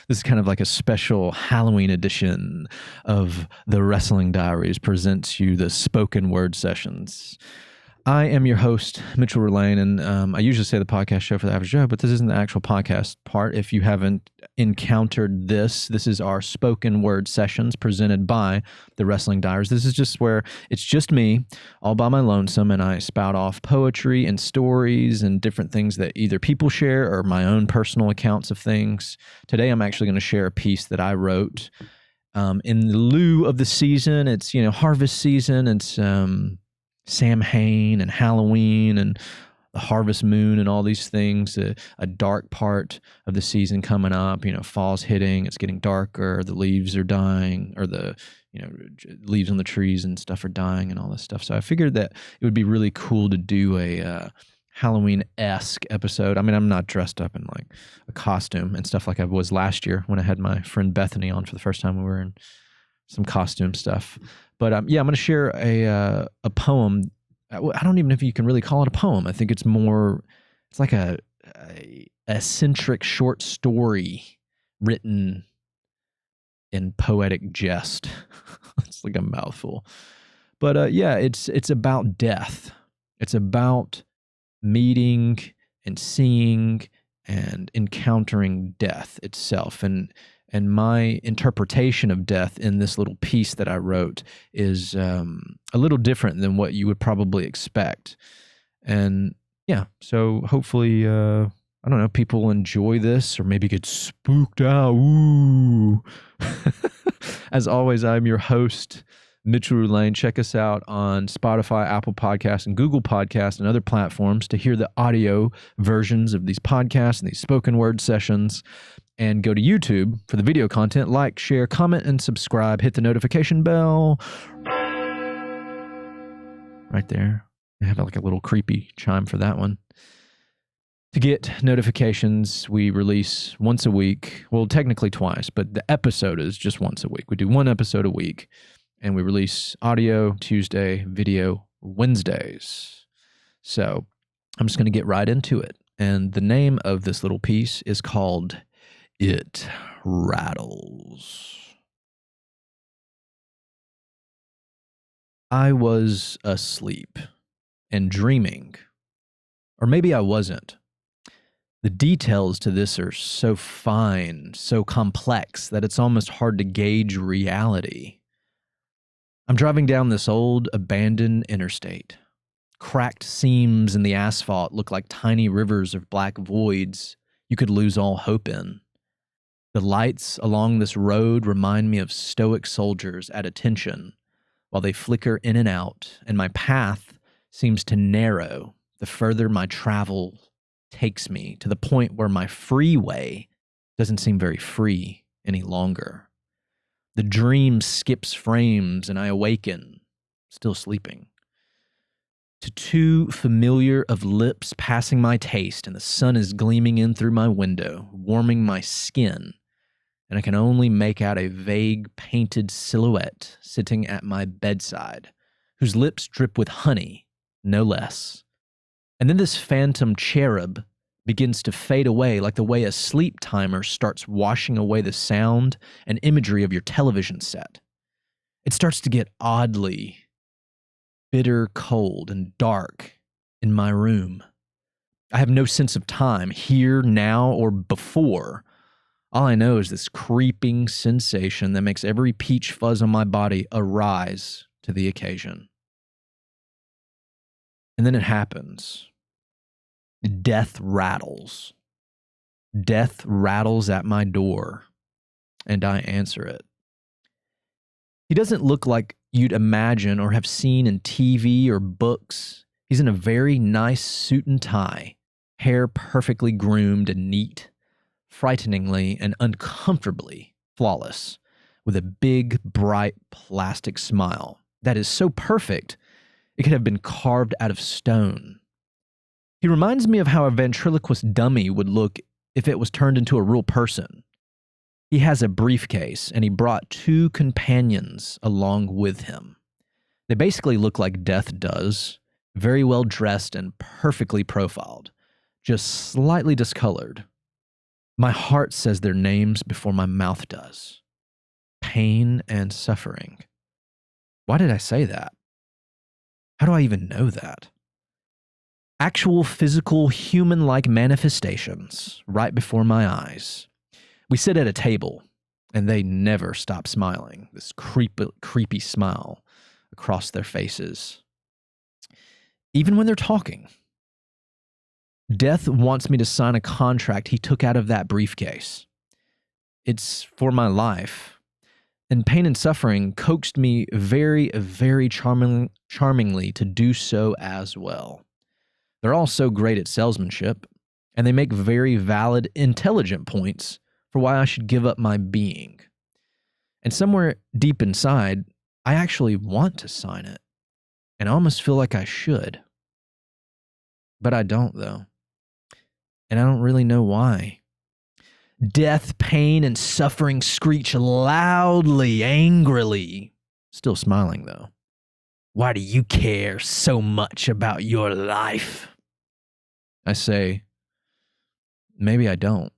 This is kind of like a special Halloween edition of the Wrestling Diaries presents you the spoken word sessions. I am your host, Mitchell Rulain, and I usually say the podcast show for the average Joe, but this isn't the actual podcast part. If you haven't encountered this is our spoken word sessions presented by the Wrestling Diaries. This is just where it's just me, all by my lonesome, and I spout off poetry and stories and different things that either people share or my own personal accounts of things. Today, I'm actually going to share a piece that I wrote in lieu of the season. It's, harvest season. It's Samhain and Halloween and the harvest moon and all these things, a dark part of the season coming up, fall's hitting, it's getting darker, the leaves are dying, or the, leaves on the trees and stuff are dying and all this stuff. So I figured that it would be really cool to do a Halloween-esque episode. I mean, I'm not dressed up in like a costume and stuff like I was last year when I had my friend Bethany on for the first time. We were in some costume stuff. But I'm going to share a poem. I don't even know if you can really call it a poem. I think it's like a eccentric short story written in poetic jest. It's like a mouthful. But it's about death. It's about meeting and seeing and encountering death itself. And my interpretation of death in this little piece that I wrote is a little different than what you would probably expect. And so hopefully, people enjoy this or maybe get spooked out. Ooh. As always, I'm your host, Mitchell Rulain. Check us out on Spotify, Apple Podcasts, and Google Podcasts and other platforms to hear the audio versions of these podcasts and these spoken word sessions. And go to YouTube for the video content. Like, share, comment, and subscribe. Hit the notification bell. Right there. I have like a little creepy chime for that one. To get notifications, we release once a week. Well, technically twice, but the episode is just once a week. We do one episode a week, and we release audio Tuesday, video Wednesdays. So I'm just going to get right into it. And the name of this little piece is called It Rattles. I was asleep and dreaming, or maybe I wasn't. The details to this are so fine, so complex that it's almost hard to gauge reality. I'm driving down this old, abandoned interstate. Cracked seams in the asphalt look like tiny rivers of black voids you could lose all hope in. The lights along this road remind me of stoic soldiers at attention while they flicker in and out, and my path seems to narrow the further my travel takes me, to the point where my freeway doesn't seem very free any longer. The dream skips frames and I awaken, still sleeping, to too familiar of lips passing my taste, and the sun is gleaming in through my window, warming my skin, and I can only make out a vague painted silhouette sitting at my bedside, whose lips drip with honey, no less. And then this phantom cherub begins to fade away like the way a sleep timer starts washing away the sound and imagery of your television set. It starts to get oddly bitter cold and dark in my room. I have no sense of time, here, now, or before. All I know is this creeping sensation that makes every peach fuzz on my body arise to the occasion. And then it happens. Death rattles. Death rattles at my door, and I answer it. He doesn't look like you'd imagine or have seen in TV or books. He's in a very nice suit and tie, hair perfectly groomed and neat, frighteningly and uncomfortably flawless, with a big, bright plastic smile that is so perfect it could have been carved out of stone. He reminds me of how a ventriloquist dummy would look if it was turned into a real person. He has a briefcase, and he brought 2 companions along with him. They basically look like death does, very well dressed and perfectly profiled, just slightly discolored. My heart says their names before my mouth does. Pain and suffering. Why did I say that? How do I even know that? Actual physical human-like manifestations right before my eyes. We sit at a table, and they never stop smiling, this creepy smile across their faces. Even when they're talking. Death wants me to sign a contract he took out of that briefcase. It's for my life. And pain and suffering coaxed me very, very charmingly to do so as well. They're all so great at salesmanship, and they make very valid, intelligent points for why I should give up my being. And somewhere deep inside, I actually want to sign it. And I almost feel like I should. But I don't, though. And I don't really know why. Death, pain, and suffering screech loudly, angrily. Still smiling, though. Why do you care so much about your life? I say, maybe I don't.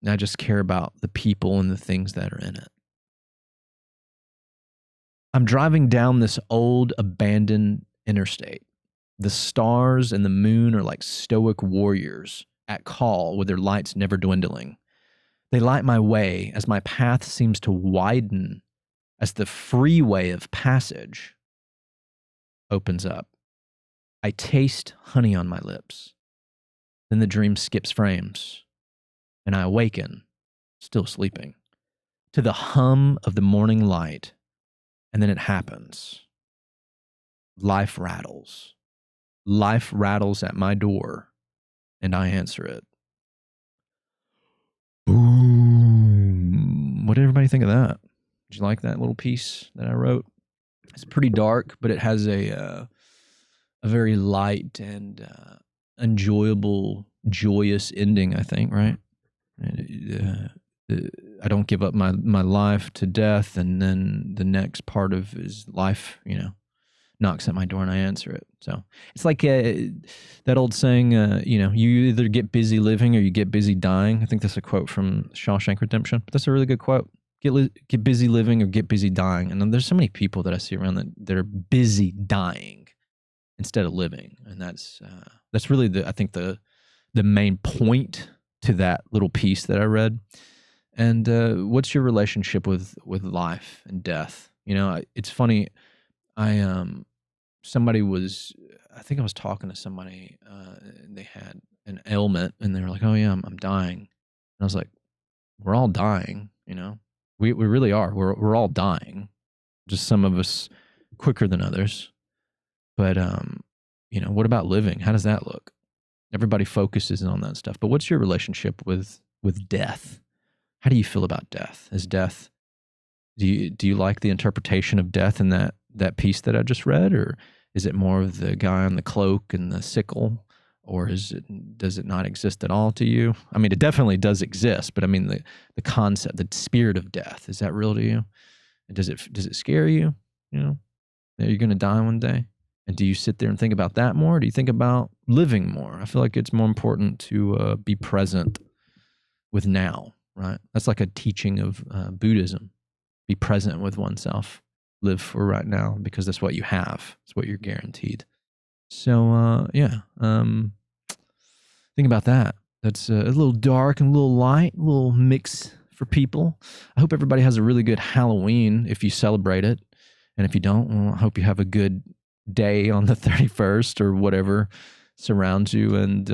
I just care about the people and the things that are in it. I'm driving down this old, abandoned interstate. The stars and the moon are like stoic warriors at call with their lights never dwindling. They light my way as my path seems to widen as the freeway of passage opens up. I taste honey on my lips. Then the dream skips frames, and I awaken, still sleeping, to the hum of the morning light, and then it happens. Life rattles. Life rattles at my door, and I answer it. Boom. What did everybody think of that? Did you like that little piece that I wrote? It's pretty dark, but it has a very light and enjoyable, joyous ending, I think, right? I don't give up my life to death, and then the next part of his life, knocks at my door and I answer it. So it's like that old saying, you either get busy living or you get busy dying. I think that's a quote from Shawshank Redemption, but that's a really good quote. Get busy living or get busy dying. And there's so many people that I see around that are busy dying instead of living. And that's really I think the main point to that little piece that I read. And what's your relationship with life and death? It's funny. I think I was talking to somebody, and they had an ailment, and they were like, "Oh yeah, I'm dying." And I was like, "We're all dying, We really are. We're all dying. Just some of us quicker than others. But what about living? How does that look? Everybody focuses on that stuff. But what's your relationship with death? How do you feel about death? Do you like the interpretation of death in that piece that I just read, or is it more of the guy on the cloak and the sickle, or does it not exist at all to you? I mean, it definitely does exist, but I mean the concept, the spirit of death, is that real to you? And does it scare you? That you're going to die one day? And do you sit there and think about that more? Or do you think about living more? I feel like it's more important to be present with now, right? That's like a teaching of Buddhism. Be present with oneself. Live for right now, because that's what you have. It's what you're guaranteed. So, think about that. That's a little dark and a little light, a little mix for people. I hope everybody has a really good Halloween if you celebrate it. And if you don't, well, I hope you have a good day on the 31st or whatever surrounds you. And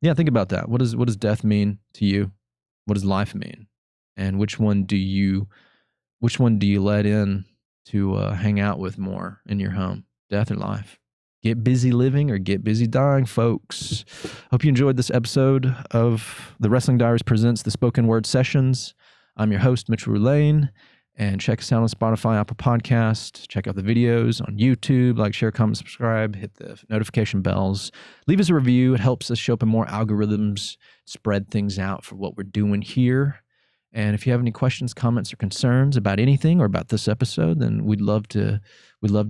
think about that. What does death mean to you? What does life mean? And which one do you let in to hang out with more in your home? Death or life? Get busy living or get busy dying, folks. Hope you enjoyed this episode of The Wrestling Diaries Presents The Spoken Word Sessions. I'm your host, Mitchell Rulain, and check us out on Spotify, Apple Podcast. Check out the videos on YouTube. Like, share, comment, subscribe. Hit the notification bells. Leave us a review. It helps us show up in more algorithms, spread things out for what we're doing here. And if you have any questions, comments, or concerns about anything or about this episode, then we'd love to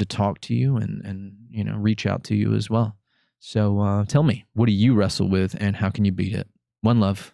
talk to you and reach out to you as well. So tell me, what do you wrestle with, and how can you beat it? One love.